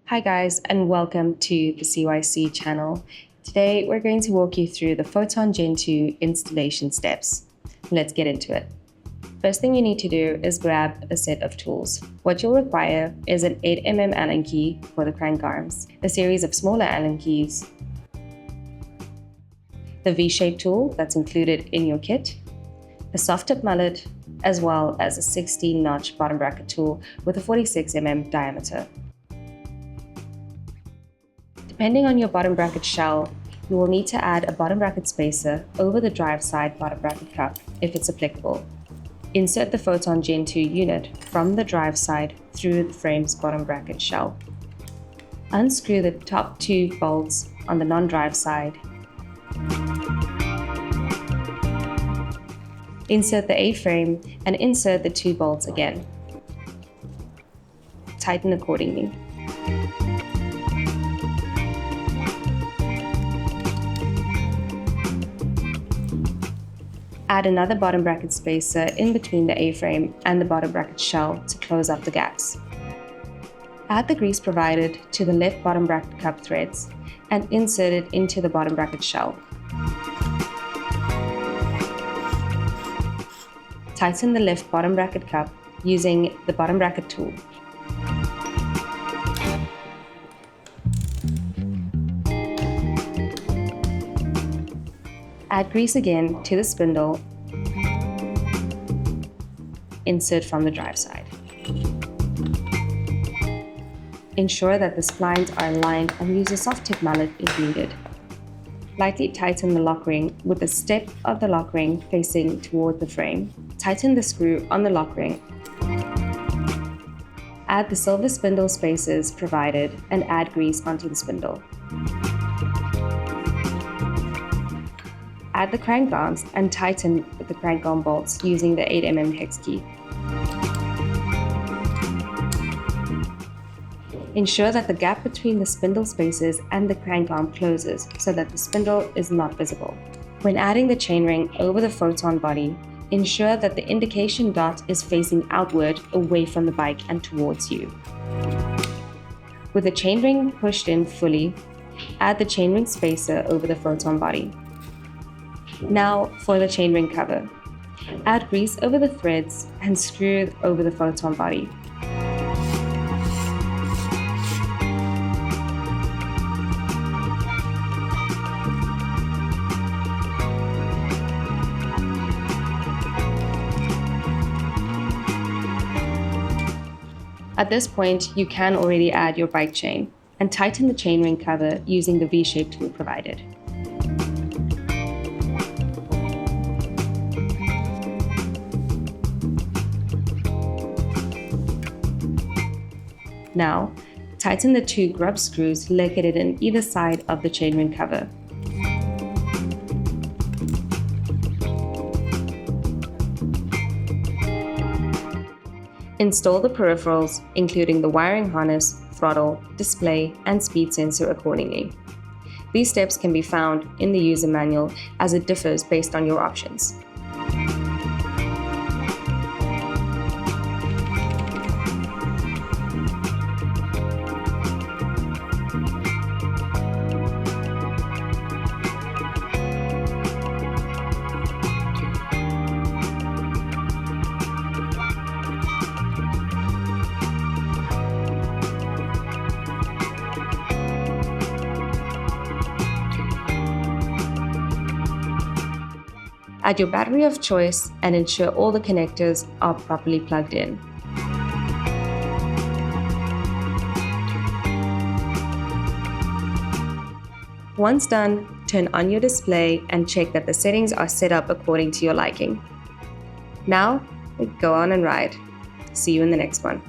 Hi guys, and welcome to the CYC channel. Today we're going to walk you through the Photon Gen 2 installation steps. Let's get into it. First thing you need to do is grab a set of tools. What you'll require is an 8mm Allen key for the crank arms, a series of smaller Allen keys, the V-shape tool that's included in your kit, a soft tip mallet, as well as a 16-notch bottom bracket tool with a 46mm diameter. Depending on your bottom bracket shell, you will need to add a bottom bracket spacer over the drive side bottom bracket cup if it's applicable. Insert the Photon Gen 2 unit from the drive side through the frame's bottom bracket shell. Unscrew the top two bolts on the non-drive side. Insert the A-frame and insert the two bolts again. Tighten accordingly. Add another bottom bracket spacer in between the A-frame and the bottom bracket shell to close up the gaps. Add the grease provided to the left bottom bracket cup threads and insert it into the bottom bracket shell. Tighten the left bottom bracket cup using the bottom bracket tool. Add grease again to the spindle. Insert from the drive side. Ensure that the splines are aligned and use a soft tip mallet if needed. Lightly tighten the lock ring with the step of the lock ring facing toward the frame. Tighten the screw on the lock ring. Add the silver spindle spacers provided and add grease onto the spindle. Add the crank arms and tighten with the crank arm bolts using the 8mm hex key. Ensure that the gap between the spindle spacers and the crank arm closes so that the spindle is not visible. When adding the chainring over the photon body, ensure that the indication dot is facing outward away from the bike and towards you. With the chainring pushed in fully, add the chainring spacer over the photon body. Now for the chainring cover. Add grease over the threads and screw over the photon body. At this point, you can already add your bike chain and tighten the chainring cover using the V-shape tool provided. Now, tighten the two grub screws located on either side of the chainring cover. Install the peripherals, including the wiring harness, throttle, display, and speed sensor accordingly. These steps can be found in the user manual as it differs based on your options. Add your battery of choice and ensure all the connectors are properly plugged in. Once done, turn on your display and check that the settings are set up according to your liking. Now, go on and ride. See you in the next one.